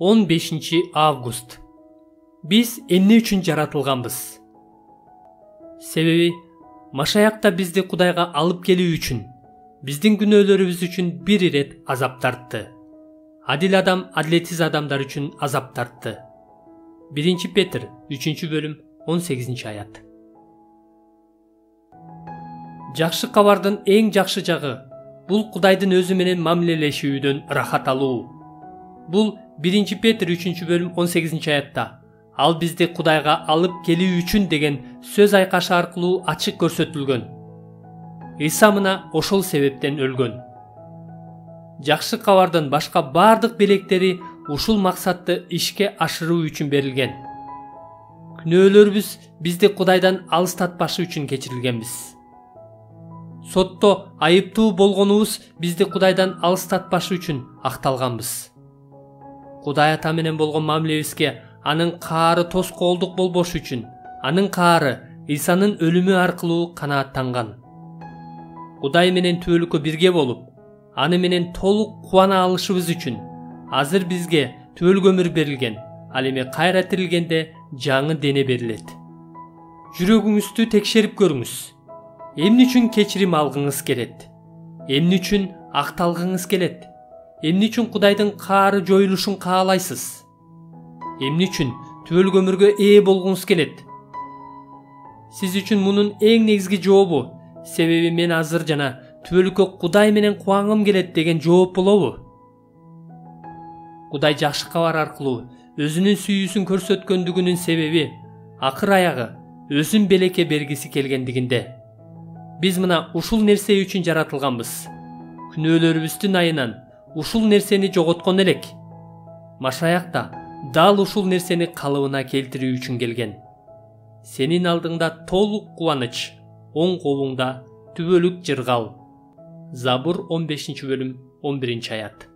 15-август. Биз эмне үчүн жаратылганбыз? Себеби Машаякта бизди Кудайга алып келүү үчүн, биздин күнөөлөрүбүз үчүн бир ирет азап тартты. Адил адам адилетсиз адамдар үчүн азап тартты. 1 Петр 3-бөлүм 18-аят. Жакшы кабардын эң жакшы жагы бул Кудайдын өзү менен мамилелешүүдөн рахат алуу. Бул 1 Петр 3-бөлүм 18-аятта ал бизди Кудайга алып келүү үчүн деген сөз айкашы аркылуу ачык көрсөтүлгөн. Иса мына ошол себептен өлгөн. Жакшы кабардын башка бардык белектери ушул максатты ишке ашыруу үчүн берилген. Күнөөлөрүбүз бизди Кудайдан алыстатпашы үчүн кечирилгенбиз. Сотто айыптуу болгонубуз бизди Кудайдан алыстатпашы үчүн акталганбыз. Кудай ата менен болгон мамилебизге анын каары тоскоолдук болбош үчүн, анын каары Исанын өлүмү аркылуу канааттанган. Кудай менен түбөлүккө бирге болуп, аны менен толук кубана алышыбыз үчүн азыр бизге түбөлүк өмүр берилген, ал эми кайра тирилгенде жаңы дене берилет. Жүрөгүңүздү текшерип көрүңүз. Эмне үчүн кечирим алгыңыз келет? Эмне үчүн акталгыңыз келет? Эмне үчүн Кудайдын каары жоюлушун каалайсыз? Эмне үчүн түбөлүк өмүргө ээ болгуңуз келет? Сиз үчүн мунун эң негизги жообу себеби мен азыр жана түбөлүккө Кудай менен кубангым келет деген жооп болобу? Кудай жакшы кабар аркылуу өзүнүн сүйүүсүн көрсөткөндүгүнүн себеби акыр аягы өзүн белекке бергиси келгендигинде. Биз мына ушул нерсе үчүн жаратылганбыз. Күнөөлөрүбүздүн айынан ушул нерсени жоготкон элек. Машаякта дал ушул нерсени калыбына келтирүү үчүн келген. Сенин алдыңда толук кубаныч, оң колуңда түбөлүк жыргал. Забур 15-бөлүм 11-аят.